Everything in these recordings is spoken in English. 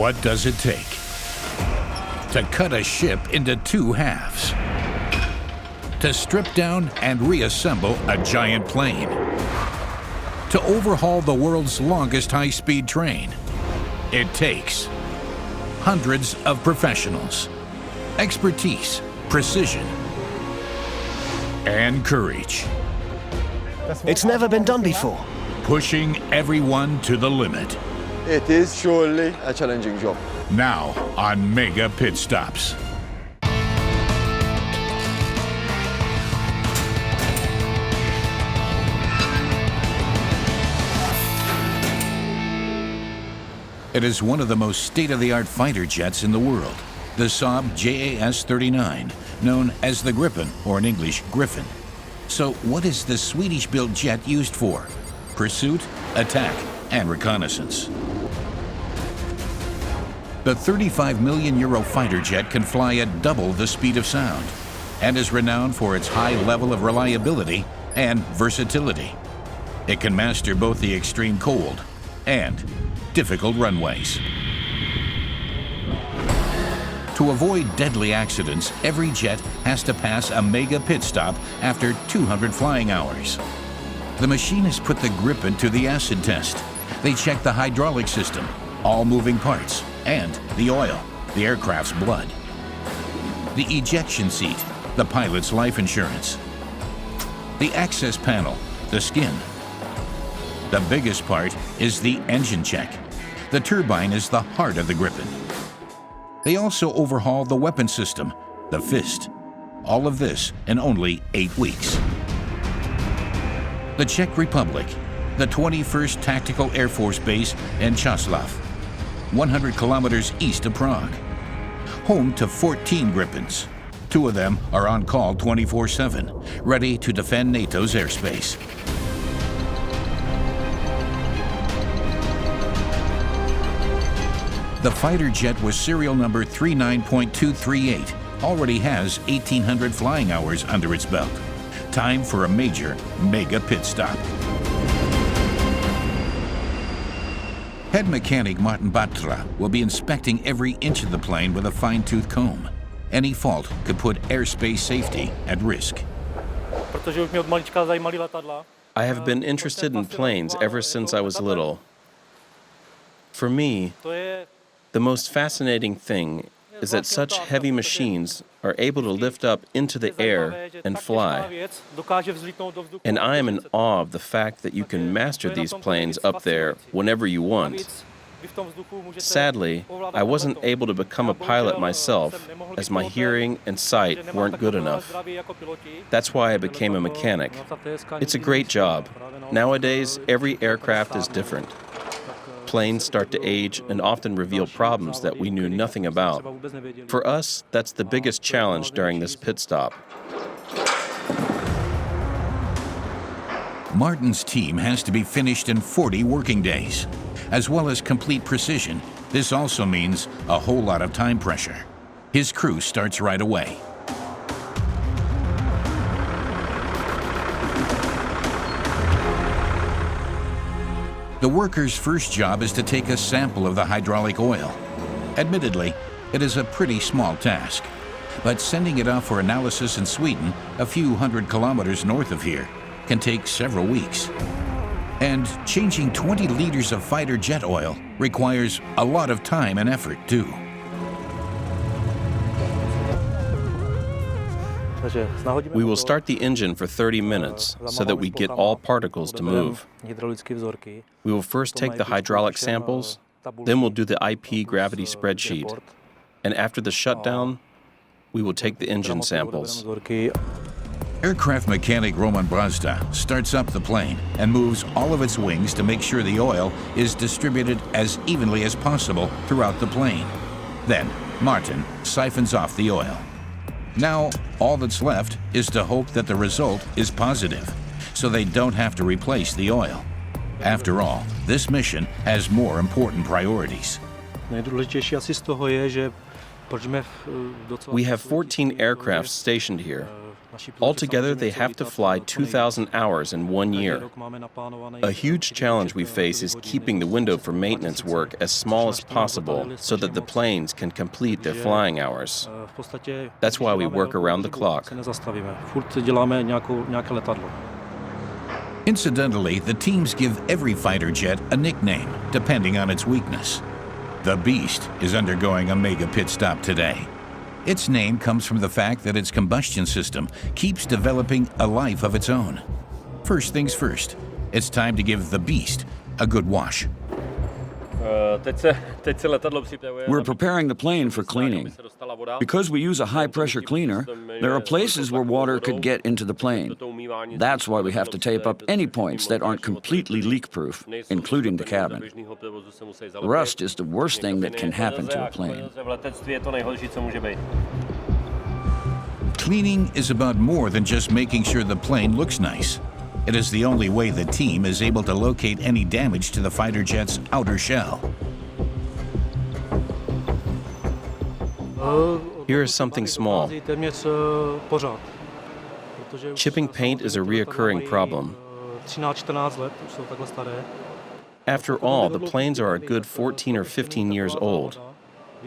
What does it take to cut a ship into two halves? To strip down and reassemble a giant plane? To overhaul the world's longest high-speed train? It takes hundreds of professionals, expertise, precision, and courage. It's never been done before. Pushing everyone to the limit. It is surely a challenging job. Now on Mega Pit Stops. It is one of the most state-of-the-art fighter jets in the world, the Saab JAS-39, known as the Gripen, or in English, Griffon. So what is the Swedish-built jet used for? Pursuit, attack, and reconnaissance. The 35 million euro fighter jet can fly at double the speed of sound and is renowned for its high level of reliability and versatility. It can master both the extreme cold and difficult runways. To avoid deadly accidents, every jet has to pass a mega pit stop after 200 flying hours. The machinists put the Gripen to the acid test. They check the hydraulic system, all moving parts, and the oil, the aircraft's blood. The ejection seat, the pilot's life insurance. The access panel, the skin. The biggest part is the engine check. The turbine is the heart of the Gripen. They also overhaul the weapon system, the fist. All of this in only 8 weeks. The Czech Republic, the 21st Tactical Air Force Base in Caslav, 100 kilometers east of Prague. Home to 14 Gripens. 2 of them are on call 24/7, ready to defend NATO's airspace. The fighter jet with serial number 39.238 already has 1,800 flying hours under its belt. Time for a major mega pit stop. Head mechanic Martin Batra will be inspecting every inch of the plane with a fine-tooth comb. Any fault could put airspace safety at risk. I have been interested in planes ever since I was little. For me, the most fascinating thing is that such heavy machines are able to lift up into the air and fly. And I am in awe of the fact that you can master these planes up there whenever you want. Sadly, I wasn't able to become a pilot myself, as my hearing and sight weren't good enough. That's why I became a mechanic. It's a great job. Nowadays, every aircraft is different. Planes start to age and often reveal problems that we knew nothing about. For us, that's the biggest challenge during this pit stop. Martin's team has to be finished in 40 working days. As well as complete precision, this also means a whole lot of time pressure. His crew starts right away. The worker's first job is to take a sample of the hydraulic oil. Admittedly, it is a pretty small task, but sending it off for analysis in Sweden, a few hundred kilometers north of here, can take several weeks. And changing 20 liters of fighter jet oil requires a lot of time and effort, too. We will start the engine for 30 minutes so that we get all particles to move. We will first take the hydraulic samples, then we'll do the IP gravity spreadsheet. And after the shutdown, we will take the engine samples. Aircraft mechanic Roman Brazda starts up the plane and moves all of its wings to make sure the oil is distributed as evenly as possible throughout the plane. Then, Martin siphons off the oil. Now, all that's left is to hope that the result is positive, so they don't have to replace the oil. After all, this mission has more important priorities. We have 14 aircraft stationed here. Altogether, they have to fly 2,000 hours in 1 year. A huge challenge we face is keeping the window for maintenance work as small as possible so that the planes can complete their flying hours. That's why we work around the clock. Incidentally, the teams give every fighter jet a nickname, depending on its weakness. The Beast is undergoing a mega pit stop today. Its name comes from the fact that its combustion system keeps developing a life of its own. First things first, it's time to give the Beast a good wash. We're preparing the plane for cleaning. Because we use a high-pressure cleaner, there are places where water could get into the plane. That's why we have to tape up any points that aren't completely leak-proof, including the cabin. Rust is the worst thing that can happen to a plane. Cleaning is about more than just making sure the plane looks nice. It is the only way the team is able to locate any damage to the fighter jet's outer shell. Here is something small. Chipping paint is a reoccurring problem. After all, the planes are a good 14 or 15 years old.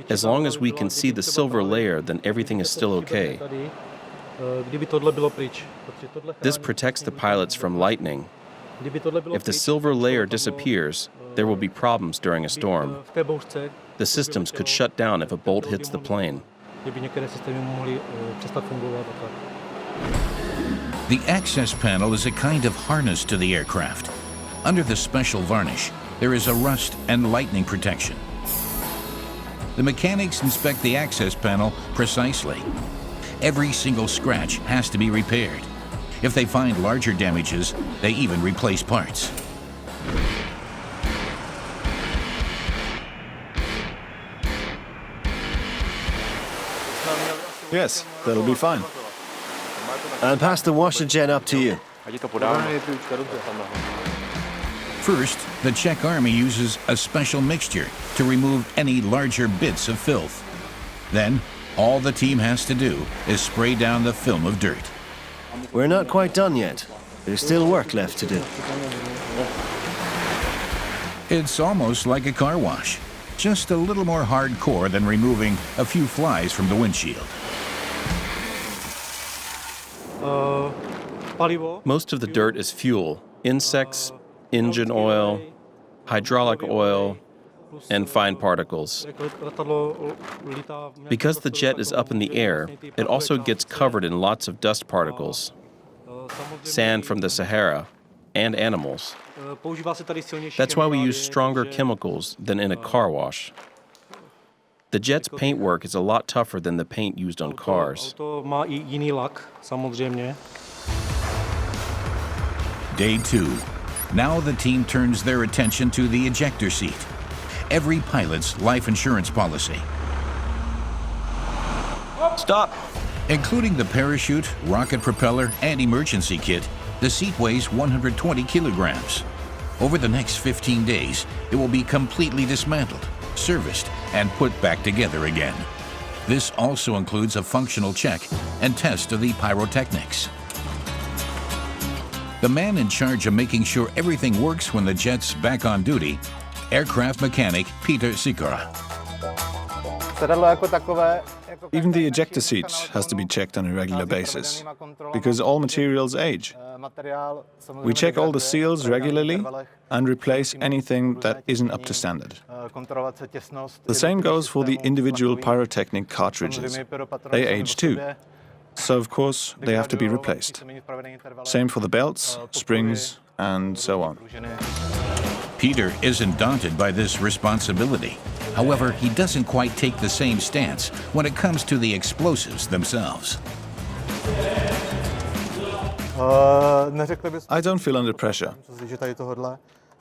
As long as we can see the silver layer, then everything is still okay. This protects the pilots from lightning. If the silver layer disappears, there will be problems during a storm. The systems could shut down if a bolt hits the plane. The access panel is a kind of harness to the aircraft. Under the special varnish, there is a rust and lightning protection. The mechanics inspect the access panel precisely. Every single scratch has to be repaired. If they find larger damages, they even replace parts. Yes, that'll be fine. And pass the washer jet up to you. First, the Czech Army uses a special mixture to remove any larger bits of filth. Then, all the team has to do is spray down the film of dirt. We're not quite done yet. There's still work left to do. It's almost like a car wash, just a little more hardcore than removing a few flies from the windshield. Most of the dirt is fuel, insects, engine oil, hydraulic oil, and fine particles. Because the jet is up in the air, it also gets covered in lots of dust particles, sand from the Sahara, and animals. That's why we use stronger chemicals than in a car wash. The jet's paintwork is a lot tougher than the paint used on cars. Day 2. Now the team turns their attention to the ejector seat, every pilot's life insurance policy. Stop! Including the parachute, rocket propeller, and emergency kit, the seat weighs 120 kilograms. Over the next 15 days, it will be completely dismantled, serviced, and put back together again. This also includes a functional check and test of the pyrotechnics. The man in charge of making sure everything works when the jet's back on duty, aircraft mechanic Peter Sikora. Even the ejector seat has to be checked on a regular basis, because all materials age. We check all the seals regularly and replace anything that isn't up to standard. The same goes for the individual pyrotechnic cartridges. They age too, so of course they have to be replaced. Same for the belts, springs, and so on. Peter isn't daunted by this responsibility. However, he doesn't quite take the same stance when it comes to the explosives themselves. I don't feel under pressure.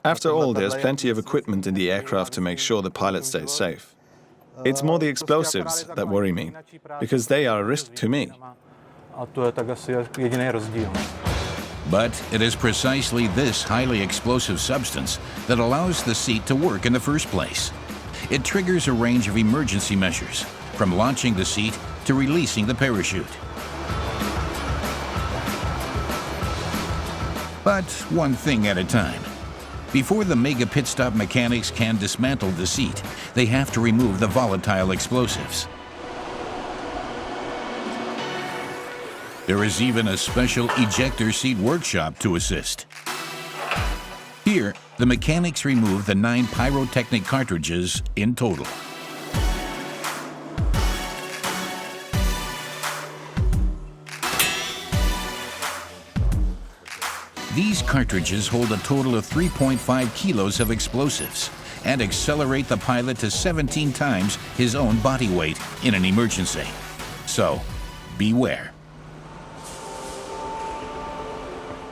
After all, there's plenty of equipment in the aircraft to make sure the pilot stays safe. It's more the explosives that worry me, because they are a risk to me. But it is precisely this highly explosive substance that allows the seat to work in the first place. It triggers a range of emergency measures, from launching the seat to releasing the parachute. But one thing at a time. Before the mega pit stop mechanics can dismantle the seat, they have to remove the volatile explosives. There is even a special ejector seat workshop to assist. Here, the mechanics remove the 9 pyrotechnic cartridges in total. These cartridges hold a total of 3.5 kilos of explosives and accelerate the pilot to 17 times his own body weight in an emergency. So, beware.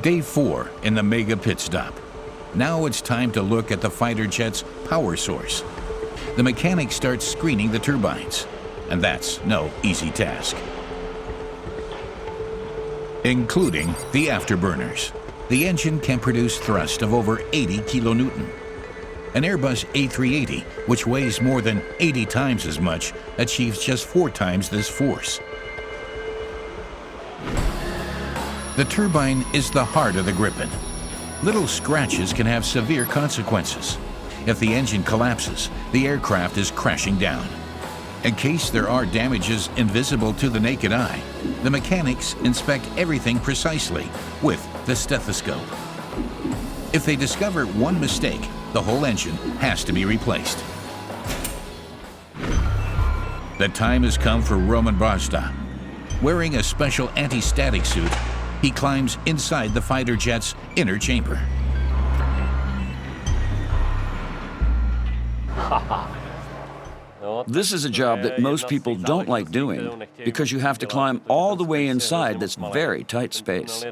Day 4 in the mega pit stop. Now it's time to look at the fighter jet's power source. The mechanics start screening the turbines, and that's no easy task. Including the afterburners. The engine can produce thrust of over 80 kilonewton. An Airbus A380, which weighs more than 80 times as much, achieves just 4 times this force. The turbine is the heart of the Gripen. Little scratches can have severe consequences. If the engine collapses, the aircraft is crashing down. In case there are damages invisible to the naked eye, the mechanics inspect everything precisely with the stethoscope. If they discover one mistake, the whole engine has to be replaced. The time has come for Roman Barsta. Wearing a special anti-static suit, he climbs inside the fighter jet's inner chamber. This is a job that most people don't like doing because you have to climb all the way inside this very tight space.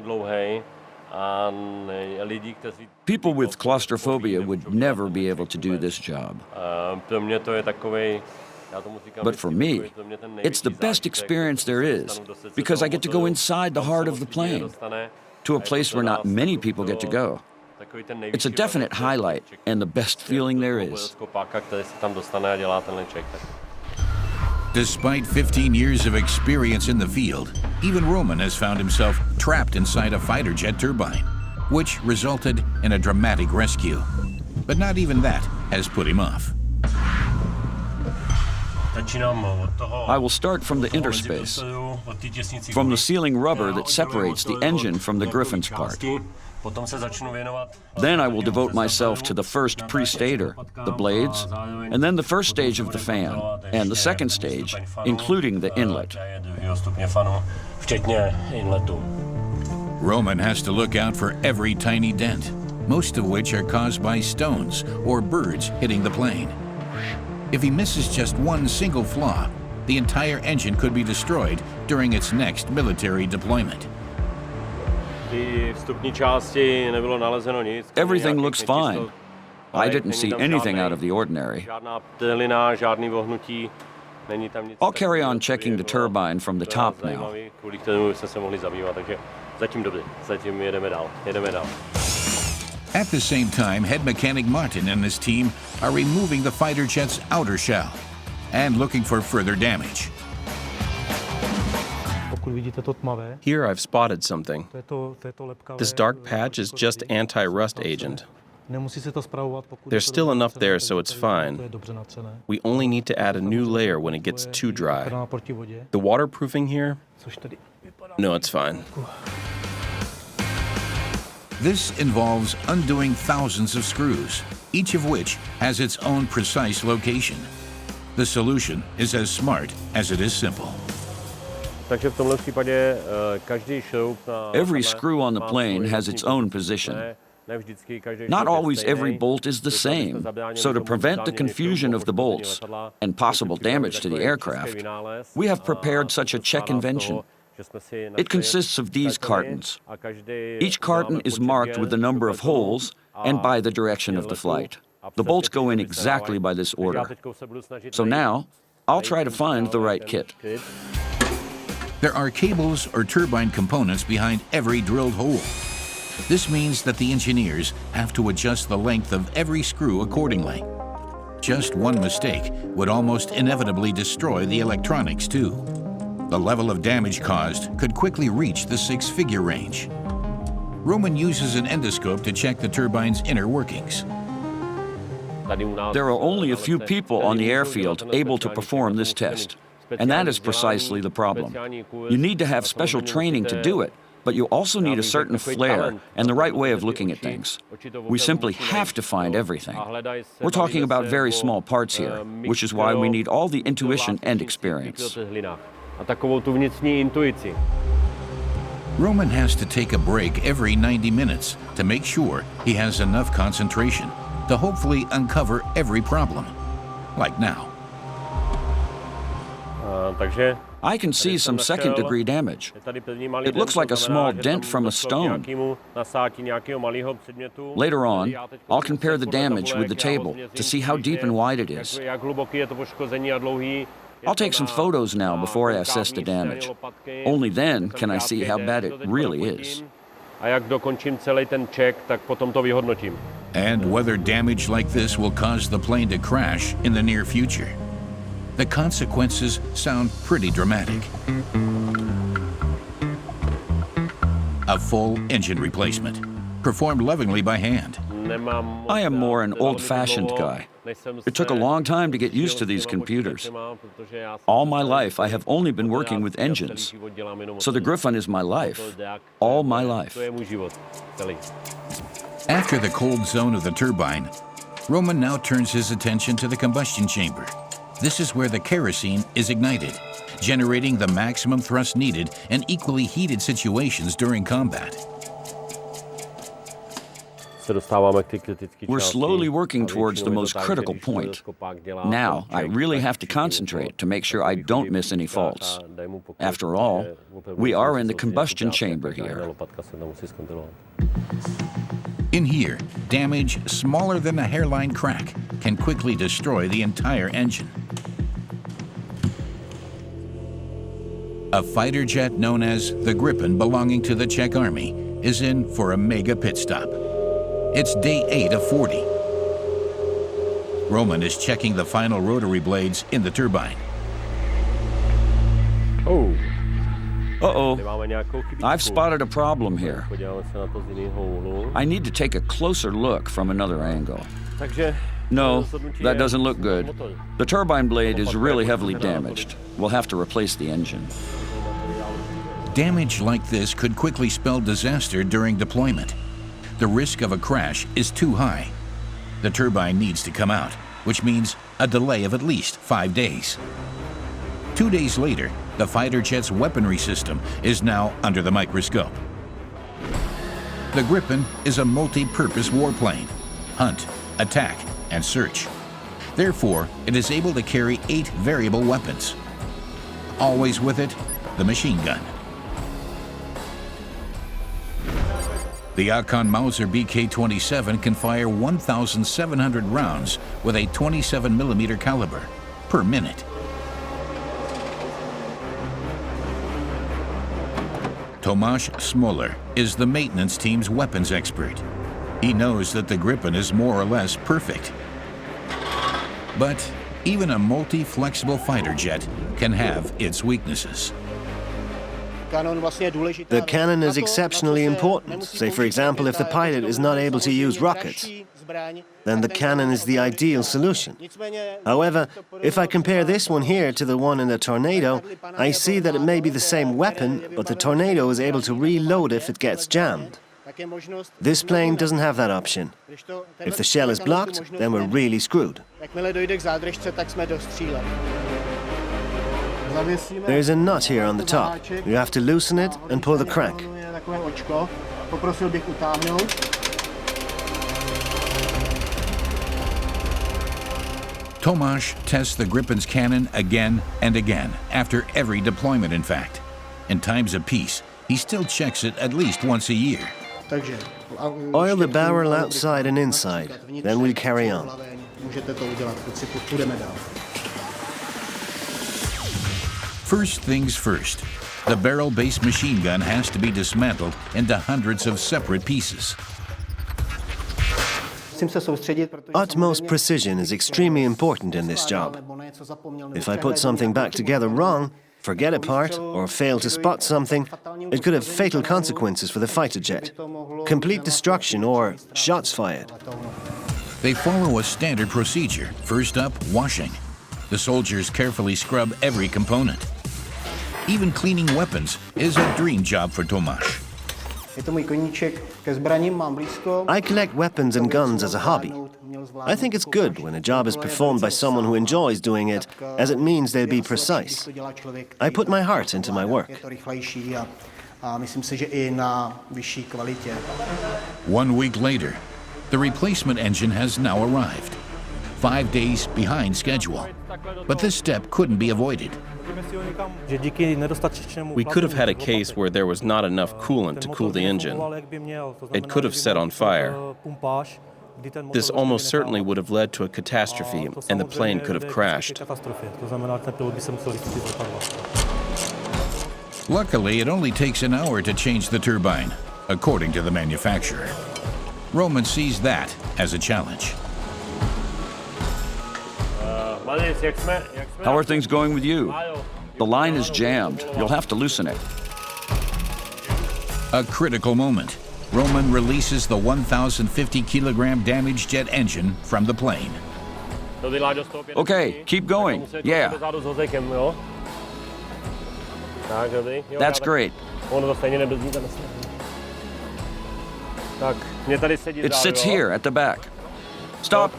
People with claustrophobia would never be able to do this job. But for me, it's the best experience there is because I get to go inside the heart of the plane, to a place where not many people get to go. It's a definite highlight and the best feeling there is. Despite 15 years of experience in the field, even Roman has found himself trapped inside a fighter jet turbine, which resulted in a dramatic rescue. But not even that has put him off. I will start from the interspace, from the sealing rubber that separates the engine from the Griffon's part. Then I will devote myself to the first pre-stator, the blades, and then the first stage of the fan, and the second stage, including the inlet. Roman has to look out for every tiny dent, most of which are caused by stones or birds hitting the plane. If he misses just one single flaw, the entire engine could be destroyed during its next military deployment. Everything looks fine. I didn't see anything out of the ordinary. I'll carry on checking the turbine from the top now. At the same time, head mechanic Martin and his team are removing the fighter jet's outer shell and looking for further damage. Here I've spotted something. This dark patch is just anti-rust agent. There's still enough there so it's fine. We only need to add a new layer when it gets too dry. The waterproofing here? No, it's fine. This involves undoing thousands of screws, each of which has its own precise location. The solution is as smart as it is simple. Every screw on the plane has its own position. Not always every bolt is the same, so to prevent the confusion of the bolts and possible damage to the aircraft, we have prepared such a Czech invention. It consists of these cartons. Each carton is marked with the number of holes and by the direction of the flight. The bolts go in exactly by this order. So now, I'll try to find the right kit. There are cables or turbine components behind every drilled hole. This means that the engineers have to adjust the length of every screw accordingly. Just one mistake would almost inevitably destroy the electronics too. The level of damage caused could quickly reach the 6-figure range. Roman uses an endoscope to check the turbine's inner workings. There are only a few people on the airfield able to perform this test, and that is precisely the problem. You need to have special training to do it, but you also need a certain flair and the right way of looking at things. We simply have to find everything. We're talking about very small parts here, which is why we need all the intuition and experience. Roman has to take a break every 90 minutes to make sure he has enough concentration to hopefully uncover every problem, like now. I can see some second-degree damage. It looks like a small dent from a stone. Later on, I'll compare the damage with the table to see how deep and wide it is. I'll take some photos now before I assess the damage. Only then can I see how bad it really is. And whether damage like this will cause the plane to crash in the near future. The consequences sound pretty dramatic. A full engine replacement, performed lovingly by hand. I am more an old-fashioned guy. It took a long time to get used to these computers. All my life, I have only been working with engines. So the Griffon is my life, all my life. After the cold zone of the turbine, Roman now turns his attention to the combustion chamber. This is where the kerosene is ignited, generating the maximum thrust needed in equally heated situations during combat. We're slowly working towards the most critical point. Now, I really have to concentrate to make sure I don't miss any faults. After all, we are in the combustion chamber here. In here, damage smaller than a hairline crack can quickly destroy the entire engine. A fighter jet known as the Gripen, belonging to the Czech Army, is in for a mega pit stop. It's day 8 of 40. Roman is checking the final rotary blades in the turbine. Uh-oh. I've spotted a problem here. I need to take a closer look from another angle. No, that doesn't look good. The turbine blade is really heavily damaged. We'll have to replace the engine. Damage like this could quickly spell disaster during deployment. The risk of a crash is too high. The turbine needs to come out, which means a delay of at least 5 days. 2 days later, the fighter jet's weaponry system is now under the microscope. The Gripen is a multi-purpose warplane: hunt, attack, and search. Therefore, it is able to carry 8 variable weapons. Always with it, the machine gun. The Akon Mauser BK-27 can fire 1,700 rounds with a 27mm caliber per minute. Tomasz Smoler is the maintenance team's weapons expert. He knows that the Gripen is more or less perfect. But even a multi-flexible fighter jet can have its weaknesses. The cannon is exceptionally important. Say, for example, if the pilot is not able to use rockets, then the cannon is the ideal solution. However, if I compare this one here to the one in the Tornado, I see that it may be the same weapon, but the Tornado is able to reload if it gets jammed. This plane doesn't have that option. If the shell is blocked, then we're really screwed. There's a nut here on the top. You have to loosen it and pull the crank. Tomasz tests the Gripen's cannon again and again, after every deployment in fact. In times of peace, he still checks it at least once a year. Oil the barrel outside and inside, then we'll carry on. First things first, the barrel-based machine gun has to be dismantled into hundreds of separate pieces. Utmost precision is extremely important in this job. If I put something back together wrong, forget a part, or fail to spot something, it could have fatal consequences for the fighter jet. Complete destruction or shots fired. They follow a standard procedure. First up, washing. The soldiers carefully scrub every component. Even cleaning weapons is a dream job for Tomáš. I collect weapons and guns as a hobby. I think it's good when a job is performed by someone who enjoys doing it, as it means they'll be precise. I put my heart into my work. 1 week later, the replacement engine has now arrived. 5 days behind schedule. But this step couldn't be avoided. We could have had a case where there was not enough coolant to cool the engine. It could have set on fire. This almost certainly would have led to a catastrophe, and the plane could have crashed. Luckily, it only takes an hour to change the turbine, according to the manufacturer. Roman sees that as a challenge. How are things going with you? The line is jammed. You'll have to loosen it. A critical moment. Roman releases the 1,050-kilogram damaged jet engine from the plane. Okay, keep going. Yeah. That's great. It sits here at the back. Stop.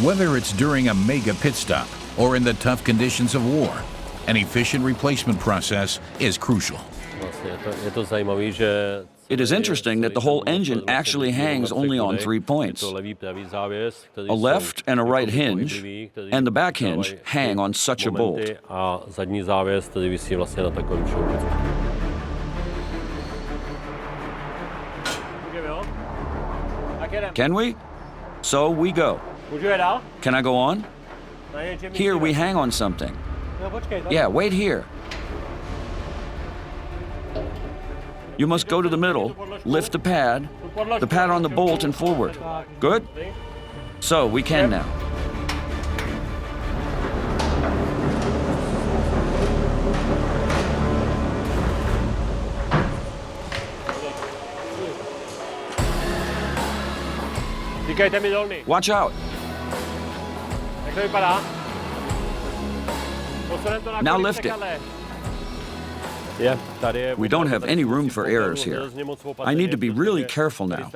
Whether it's during a mega pit stop or in the tough conditions of war, an efficient replacement process is crucial. It is interesting that the whole engine actually hangs only on 3 points. A left and a right hinge, and the back hinge hang on such a bolt. Can we? So we go. Can I go on? Here we hang on something. Yeah, wait here. You must go to the middle, lift the pad on the bolt and forward. Good? So we can now. Watch out. Now lift it. We don't have any room for errors here. I need to be really careful now.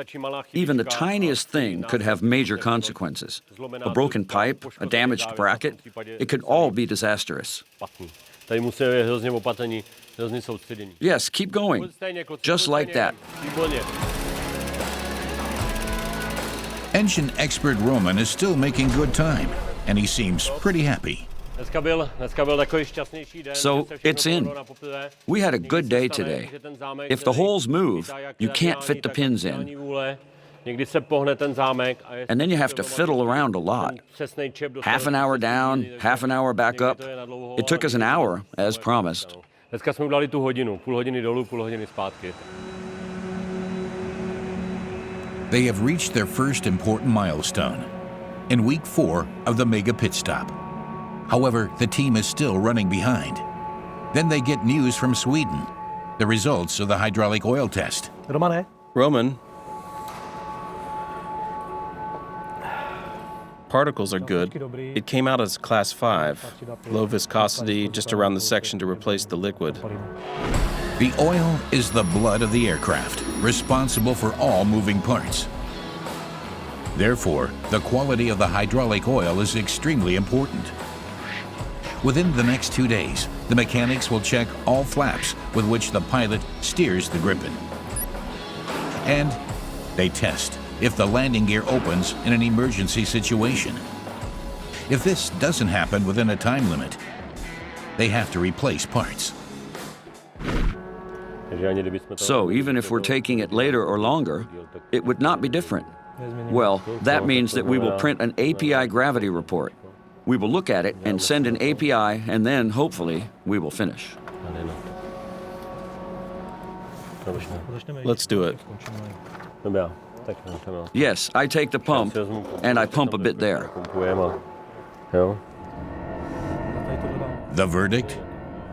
Even the tiniest thing could have major consequences. A broken pipe, a damaged bracket, it could all be disastrous. Yes, keep going. Just like that. Engine expert Roman is still making good time, and he seems pretty happy. So it's in. We had a good day today. If the holes move, you can't fit the pins in. And then you have to fiddle around a lot. Half an hour down, half an hour back up. It took us an hour, as promised. They have reached their first important milestone in week 4 of the mega pit stop. However, the team is still running behind. Then they get news from Sweden, the results of the hydraulic oil test. Roman, particles are good. It came out as class 5, low viscosity, just around the section to replace the liquid. The oil is the blood of the aircraft, responsible for all moving parts. Therefore, the quality of the hydraulic oil is extremely important. Within the next 2 days, the mechanics will check all flaps with which the pilot steers the Gripen. And they test if the landing gear opens in an emergency situation. If this doesn't happen within a time limit, they have to replace parts. So even if we're taking it later or longer, it would not be different. Well, that means that we will print an API gravity report. We will look at it and send an API, and then, hopefully, we will finish. Let's do it. Yes, I take the pump, and I pump a bit there. The verdict?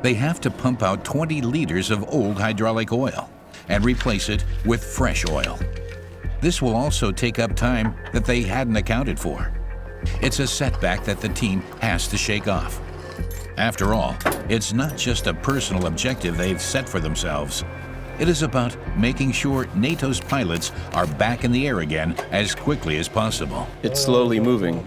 They have to pump out 20 liters of old hydraulic oil and replace it with fresh oil. This will also take up time that they hadn't accounted for. It's a setback that the team has to shake off. After all, it's not just a personal objective they've set for themselves. It is about making sure NATO's pilots are back in the air again as quickly as possible. It's slowly moving.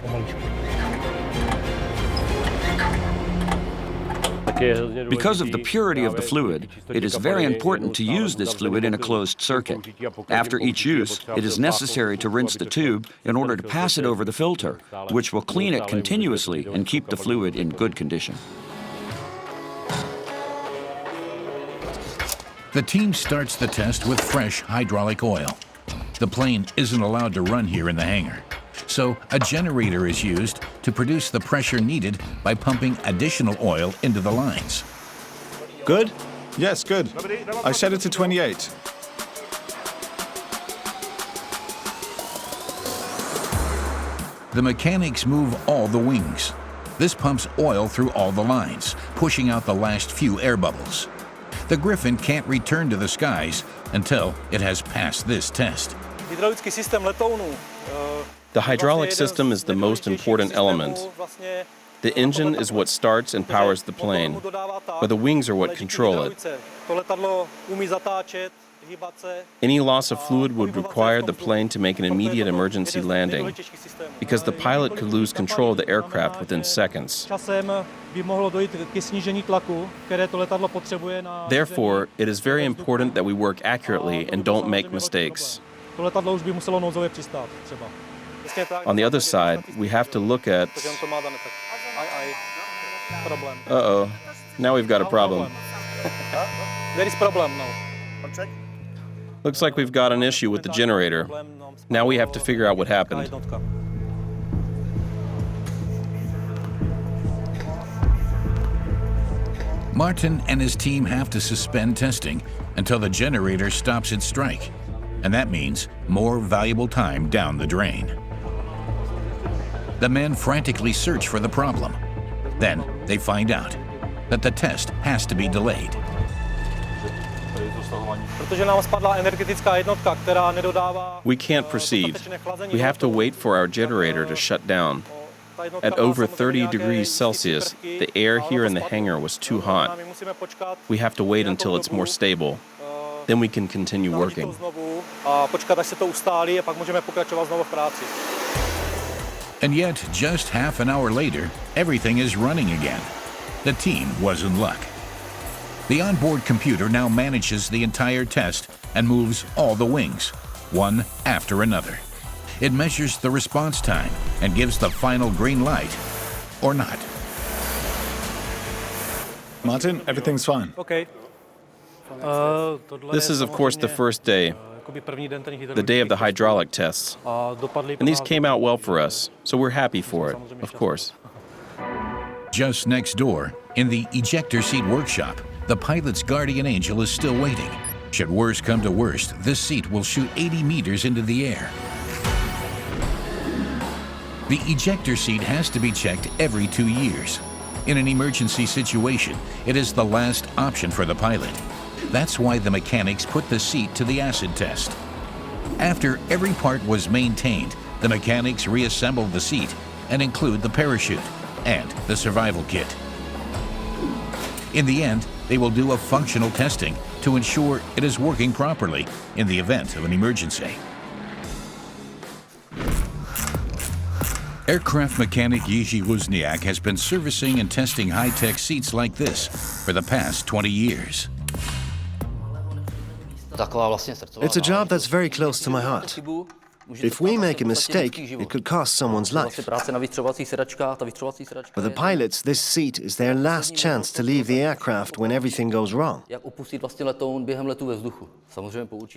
Because of the purity of the fluid, it is very important to use this fluid in a closed circuit. After each use, it is necessary to rinse the tube in order to pass it over the filter, which will clean it continuously and keep the fluid in good condition. The team starts the test with fresh hydraulic oil. The plane isn't allowed to run here in the hangar, so a generator is used to produce the pressure needed by pumping additional oil into the lines. Good? Yes, good. I set it to 28. The mechanics move all the wings. This pumps oil through all the lines, pushing out the last few air bubbles. The Griffon can't return to the skies until it has passed this test. The hydraulic system is the most important element. The engine is what starts and powers the plane, but the wings are what control it. Any loss of fluid would require the plane to make an immediate emergency landing, because the pilot could lose control of the aircraft within seconds. Therefore, it is very important that we work accurately and don't make mistakes. On the other side, we have to look at... Uh-oh, now we've got a problem. There is problem now. Looks like we've got an issue with the generator. Now we have to figure out what happened. Martin and his team have to suspend testing until the generator stops its strike, and that means more valuable time down the drain. The men frantically search for the problem. Then they find out that the test has to be delayed. We can't proceed. We have to wait for our generator to shut down. At over 30 degrees Celsius, the air here in the hangar was too hot. We have to wait until it's more stable. Then we can continue working. And yet, just half an hour later, everything is running again. The team was in luck. The onboard computer now manages the entire test and moves all the wings, one after another. It measures the response time and gives the final green light, or not. Martin, everything's fine. Okay. This is, of course, the first day, the day of the hydraulic tests. And these came out well for us, so we're happy for it, of course. Just next door, in the ejector seat workshop, the pilot's guardian angel is still waiting. Should worst come to worst, this seat will shoot 80 meters into the air. The ejector seat has to be checked every 2 years. In an emergency situation, it is the last option for the pilot. That's why the mechanics put the seat to the acid test. After every part was maintained, the mechanics reassembled the seat and include the parachute and the survival kit. In the end, they will do a functional testing to ensure it is working properly in the event of an emergency. Aircraft mechanic Jiří Luzniak has been servicing and testing high-tech seats like this for the past 20 years. It's a job that's very close to my heart. If we make a mistake, it could cost someone's life. For the pilots, this seat is their last chance to leave the aircraft when everything goes wrong.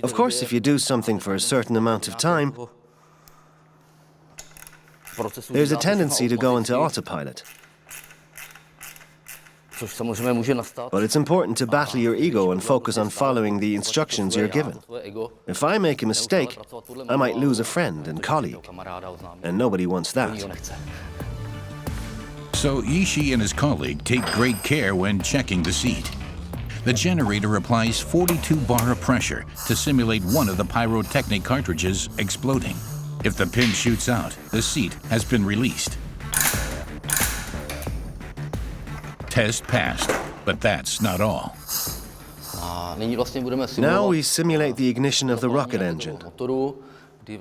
Of course, if you do something for a certain amount of time, there's a tendency to go into autopilot. But it's important to battle your ego and focus on following the instructions you're given. If I make a mistake, I might lose a friend and colleague, and nobody wants that. So Yishi and his colleague take great care when checking the seat. The generator applies 42 bar of pressure to simulate one of the pyrotechnic cartridges exploding. If the pin shoots out, the seat has been released. Test passed, but that's not all. Now we simulate the ignition of the rocket engine.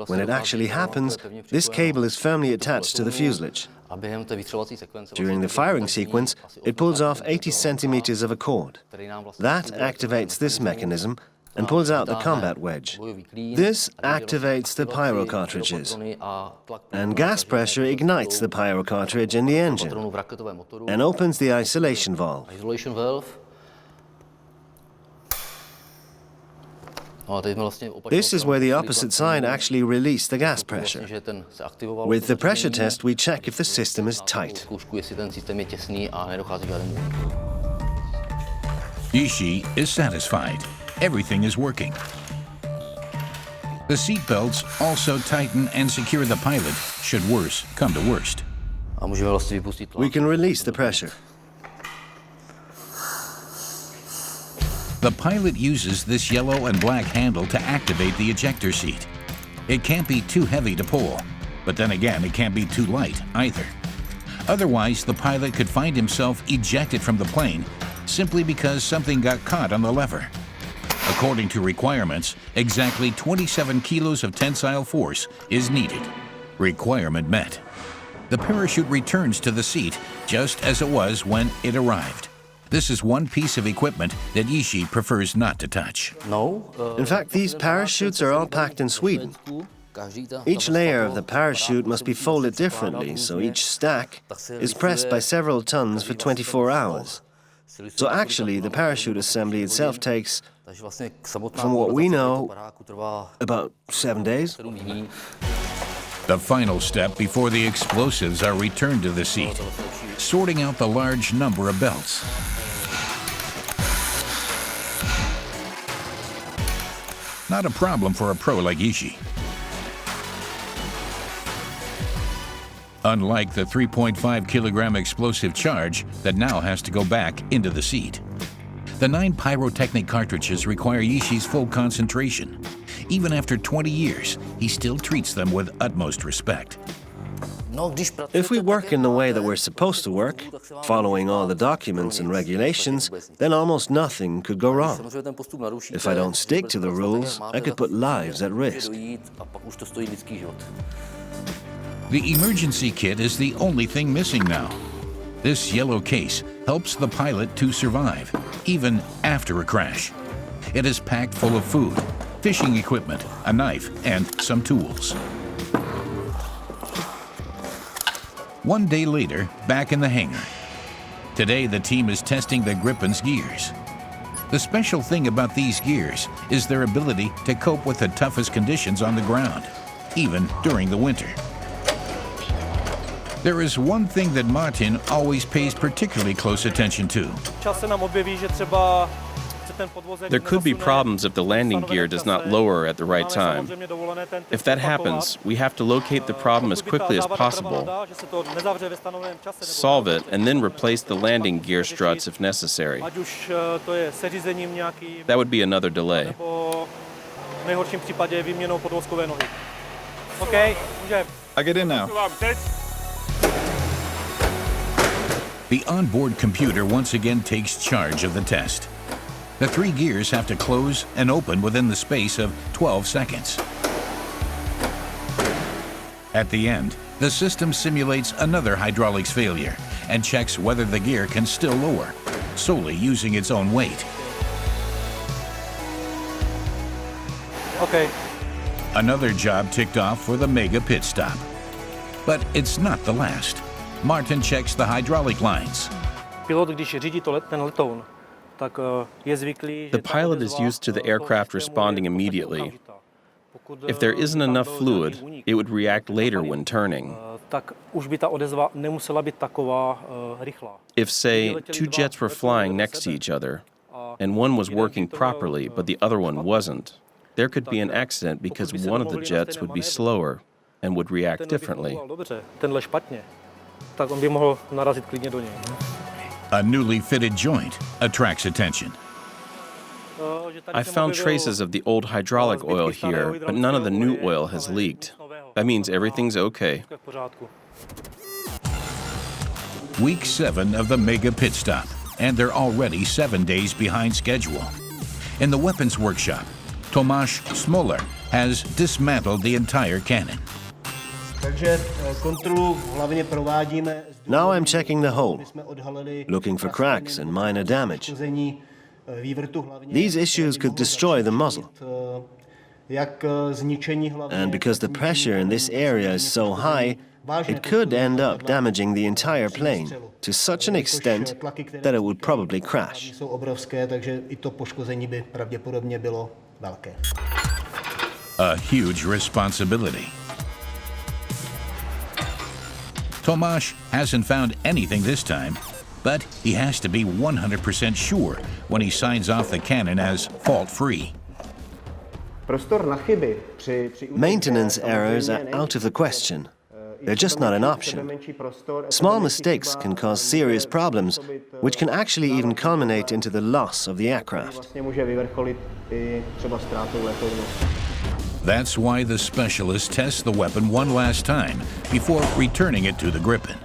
When it actually happens, this cable is firmly attached to the fuselage. During the firing sequence, it pulls off 80 centimeters of a cord. That activates this mechanism and pulls out the combat wedge. This activates the pyro cartridges. And gas pressure ignites the pyro cartridge in the engine and opens the isolation valve. This is where the opposite side actually released the gas pressure. With the pressure test, we check if the system is tight. Yishi is satisfied. Everything is working. The seatbelts also tighten and secure the pilot should worse come to worst. We can release the pressure. The pilot uses this yellow and black handle to activate the ejector seat. It can't be too heavy to pull, but then again, it can't be too light either. Otherwise, the pilot could find himself ejected from the plane simply because something got caught on the lever. According to requirements, exactly 27 kilos of tensile force is needed. Requirement met. The parachute returns to the seat just as it was when it arrived. This is one piece of equipment that Yishi prefers not to touch. In fact, these parachutes are all packed in Sweden. Each layer of the parachute must be folded differently, so each stack is pressed by several tons for 24 hours. So actually, the parachute assembly itself takes, from what we know, about 7 days. The final step before the explosives are returned to the seat, sorting out the large number of belts. Not a problem for a pro like Yishi. Unlike the 3.5 kilogram explosive charge that now has to go back into the seat. The 9 pyrotechnic cartridges require Yishi's full concentration. Even after 20 years, he still treats them with utmost respect. If we work in the way that we're supposed to work, following all the documents and regulations, then almost nothing could go wrong. If I don't stick to the rules, I could put lives at risk. The emergency kit is the only thing missing now. This yellow case helps the pilot to survive, even after a crash. It is packed full of food, fishing equipment, a knife, and some tools. One day later, back in the hangar. Today, the team is testing the Gripen's gears. The special thing about these gears is their ability to cope with the toughest conditions on the ground, even during the winter. There is one thing that Martin always pays particularly close attention to. There could be problems if the landing gear does not lower at the right time. If that happens, we have to locate the problem as quickly as possible, solve it, and then replace the landing gear struts if necessary. That would be another delay. I get in now. The onboard computer once again takes charge of the test. The 3 gears have to close and open within the space of 12 seconds. At the end, the system simulates another hydraulics failure and checks whether the gear can still lower, solely using its own weight. Okay. Another job ticked off for the mega pit stop. But it's not the last. Martin checks the hydraulic lines. The pilot is used to the aircraft responding immediately. If there isn't enough fluid, it would react later when turning. If, say, 2 jets were flying next to each other, and one was working properly but the other one wasn't, there could be an accident because one of the jets would be slower and would react differently. tak on by mohl narazit klidně do něj. A newly fitted joint attracts attention. I found traces of the old hydraulic oil here, but none of the new oil has leaked. That means everything's okay. Week 7 of the mega pit stop, and they're already 7 days behind schedule. In the weapons workshop, Tomáš Smolar has dismantled the entire cannon. Now I'm checking the hull, looking for cracks and minor damage. These issues could destroy the muzzle. And because the pressure in this area is so high, it could end up damaging the entire plane to such an extent that it would probably crash. A huge responsibility. Tomáš hasn't found anything this time, but he has to be 100% sure when he signs off the cannon as fault-free. Maintenance errors are out of the question. They're just not an option. Small mistakes can cause serious problems, which can actually even culminate into the loss of the aircraft. That's why the specialist tests the weapon one last time before returning it to the Gripen.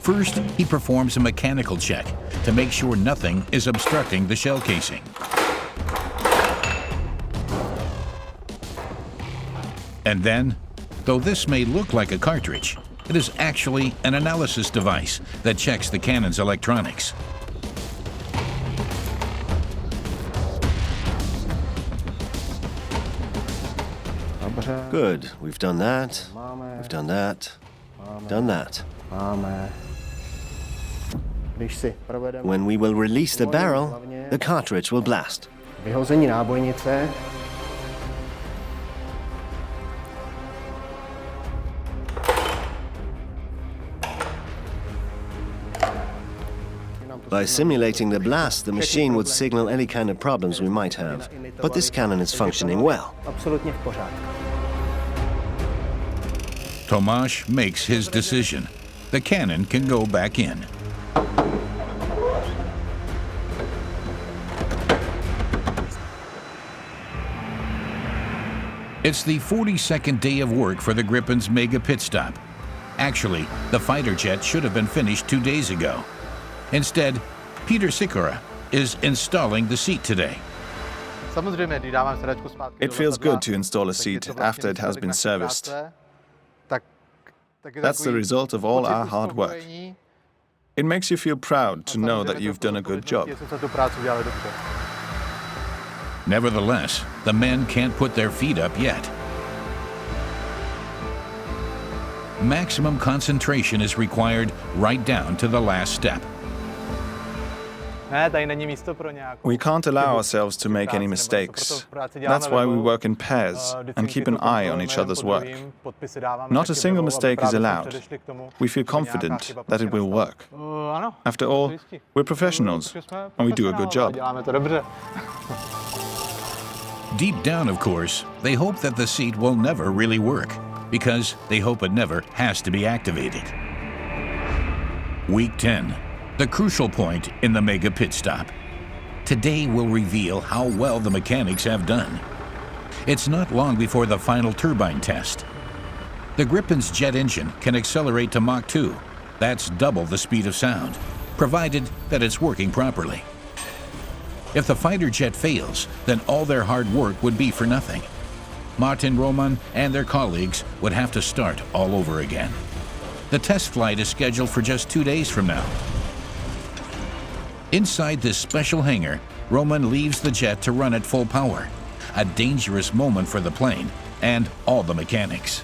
First, he performs a mechanical check to make sure nothing is obstructing the shell casing. And then, though this may look like a cartridge, it is actually an analysis device that checks the cannon's electronics. Good. We've done that. We've done that. Done that. When we will release the barrel, the cartridge will blast. By simulating the blast, the machine would signal any kind of problems we might have. But this cannon is functioning well. Tomáš makes his decision. The cannon can go back in. It's the 42nd day of work for the Gripen's mega pit stop. Actually, the fighter jet should have been finished 2 days ago. Instead, Peter Sikora is installing the seat today. It feels good to install a seat after it has been serviced. That's the result of all our hard work. It makes you feel proud to know that you've done a good job. Nevertheless, the men can't put their feet up yet. Maximum concentration is required right down to the last step. We can't allow ourselves to make any mistakes. That's why we work in pairs and keep an eye on each other's work. Not a single mistake is allowed. We feel confident that it will work. After all, we're professionals and we do a good job. Deep down, of course, they hope that the seat will never really work, because they hope it never has to be activated. Week 10, the crucial point in the mega pit stop. Today will reveal how well the mechanics have done. It's not long before the final turbine test. The Gripen's jet engine can accelerate to Mach 2. That's double the speed of sound, provided that it's working properly. If the fighter jet fails, then all their hard work would be for nothing. Martin, Roman, and their colleagues would have to start all over again. The test flight is scheduled for just 2 days from now. Inside this special hangar, Roman leaves the jet to run at full power, a dangerous moment for the plane and all the mechanics.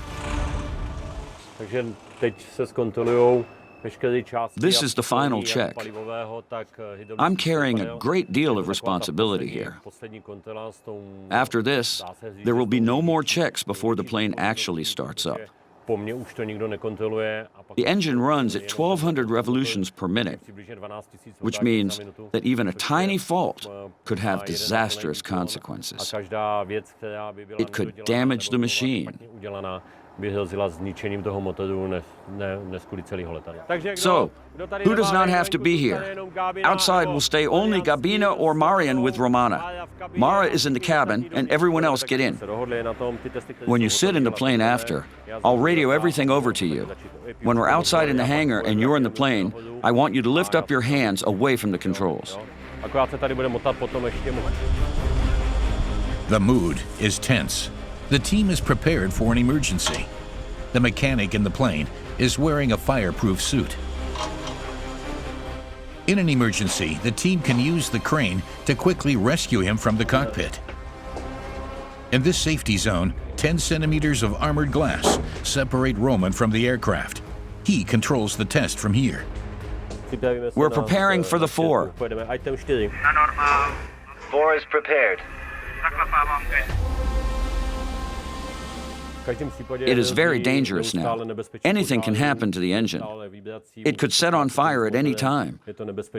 This is the final check. I'm carrying a great deal of responsibility here. After this, there will be no more checks before the plane actually starts up. The engine runs at 1,200 revolutions per minute, which means that even a tiny fault could have disastrous consequences. It could damage the machine. So, who does not have to be here? Outside will stay only Gabina or Marian with Romana. Mara is in the cabin, and everyone else get in. When you sit in the plane after, I'll radio everything over to you. When we're outside in the hangar and you're in the plane, I want you to lift up your hands away from the controls. The mood is tense. The team is prepared for an emergency. The mechanic in the plane is wearing a fireproof suit. In an emergency, the team can use the crane to quickly rescue him from the cockpit. In this safety zone, 10 centimeters of armored glass separate Roman from the aircraft. He controls the test from here. We're preparing for the 4. 4 is prepared. It is very dangerous now. Anything can happen to the engine. It could set on fire at any time.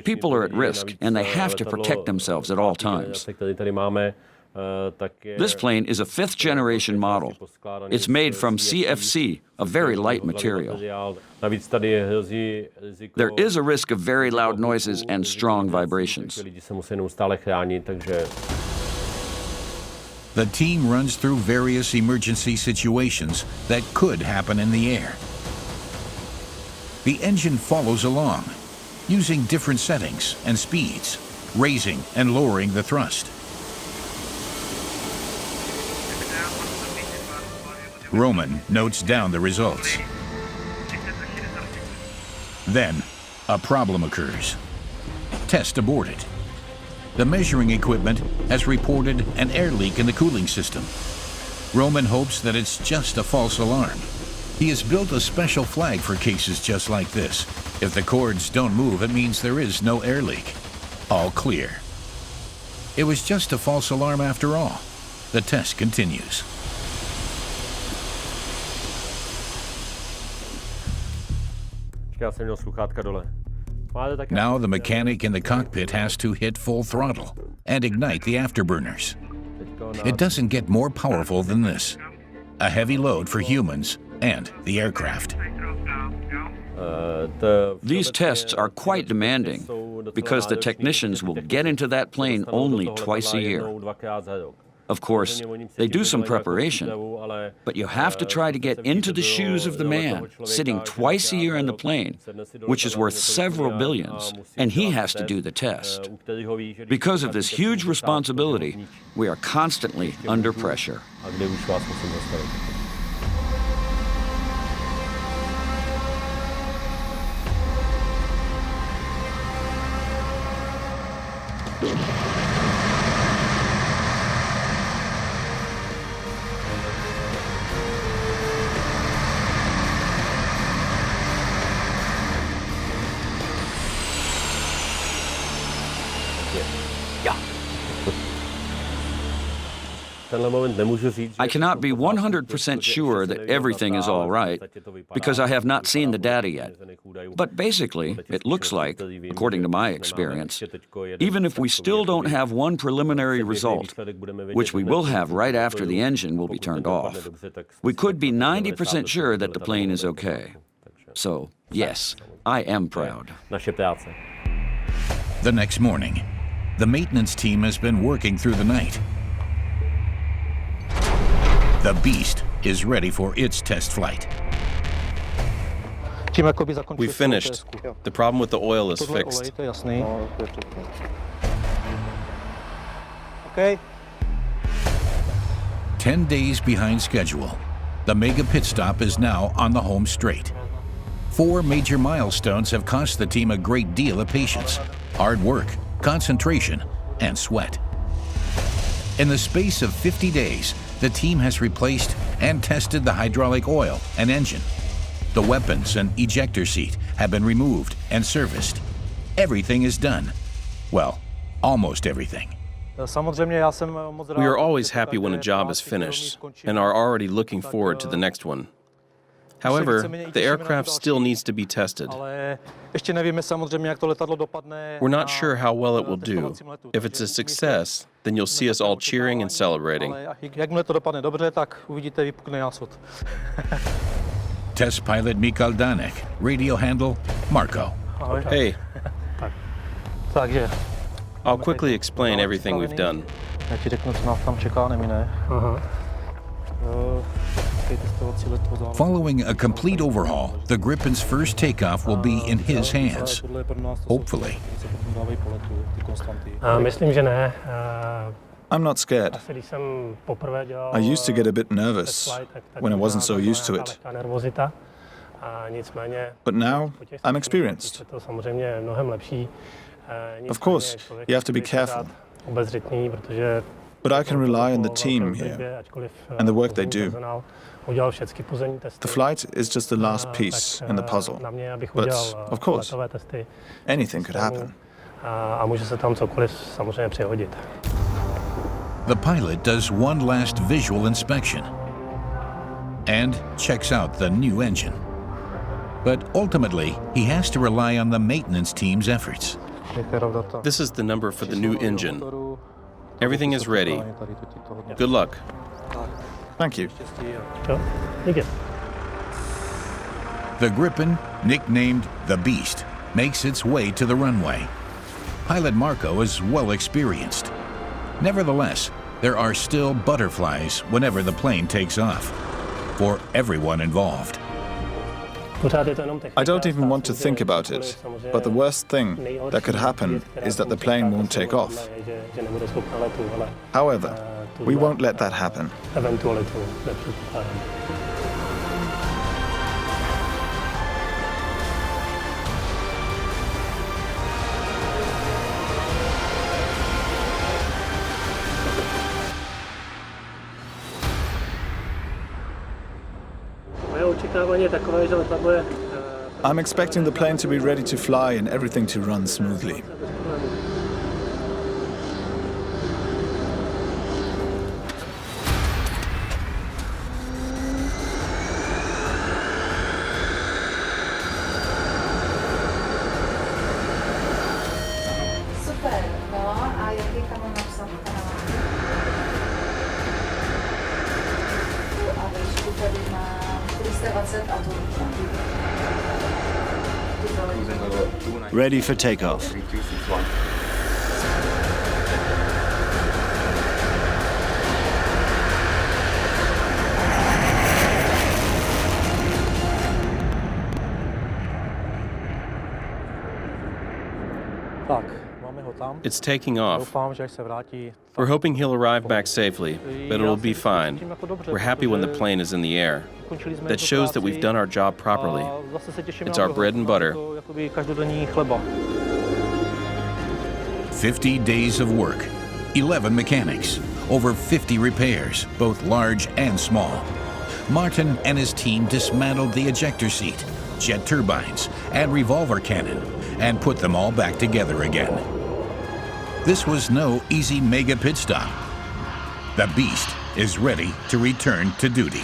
People are at risk, and they have to protect themselves at all times. This plane is a 5th-generation model. It's made from CFC, a very light material. There is a risk of very loud noises and strong vibrations. The team runs through various emergency situations that could happen in the air. The engine follows along, using different settings and speeds, raising and lowering the thrust. Roman notes down the results. Then, a problem occurs. Test aborted. The measuring equipment has reported an air leak in the cooling system. Roman hopes that it's just a false alarm. He has built a special flag for cases just like this. If the cords don't move, it means there is no air leak. All clear. It was just a false alarm after all. The test continues. Now the mechanic in the cockpit has to hit full throttle and ignite the afterburners. It doesn't get more powerful than this. A heavy load for humans and the aircraft. These tests are quite demanding because the technicians will get into that plane only twice a year. Of course, they do some preparation, but you have to try to get into the shoes of the man sitting twice a year in the plane, which is worth several billions, and he has to do the test. Because of this huge responsibility, we are constantly under pressure. I cannot be 100% sure that everything is all right because I have not seen the data yet. But basically, it looks like, according to my experience, even if we still don't have one preliminary result, which we will have right after the engine will be turned off, we could be 90% sure that the plane is okay. So, yes, I am proud. The next morning, the maintenance team has been working through the night. The Beast is ready for its test flight. We finished. The problem with the oil is fixed. Okay. 10 days behind schedule, the mega pit stop is now on the home straight. 4 major milestones have cost the team a great deal of patience, hard work, concentration, and sweat. In the space of 50 days, the team has replaced and tested the hydraulic oil and engine. The weapons and ejector seat have been removed and serviced. Everything is done. Well, almost everything. We are always happy when a job is finished and are already looking forward to the next one. However, the aircraft still needs to be tested. We're not sure how well it will do. If it's a success, then you'll see us all cheering and celebrating. Test pilot Mikal Danek, radio handle Marco. Hey, I'll quickly explain everything we've done. Following a complete overhaul, the Gripen's first takeoff will be in his hands. Hopefully. I'm not scared. I used to get a bit nervous when I wasn't so used to it. But now, I'm experienced. Of course, you have to be careful. But I can rely on the team here and the work they do. The flight is just the last piece in the puzzle. But, of course, anything could happen. The pilot does one last visual inspection and checks out the new engine. But ultimately, he has to rely on the maintenance team's efforts. This is the number for the new engine. Everything is ready. Good luck. Thank you. The Gripen, nicknamed the Beast, makes its way to the runway. Pilot Marco is well experienced. Nevertheless, there are still butterflies whenever the plane takes off, for everyone involved. I don't even want to think about it, but the worst thing that could happen is that the plane won't take off. However, we won't let that happen. I'm expecting the plane to be ready to fly and everything to run smoothly. Ready for takeoff. It's taking off. We're hoping he'll arrive back safely, but it'll be fine. We're happy when the plane is in the air. That shows that we've done our job properly. It's our bread and butter. 50 days of work, 11 mechanics, over 50 repairs, both large and small. Martin and his team dismantled the ejector seat, jet turbines, and revolver cannon, and put them all back together again. This was no easy mega pit stop. The Beast is ready to return to duty.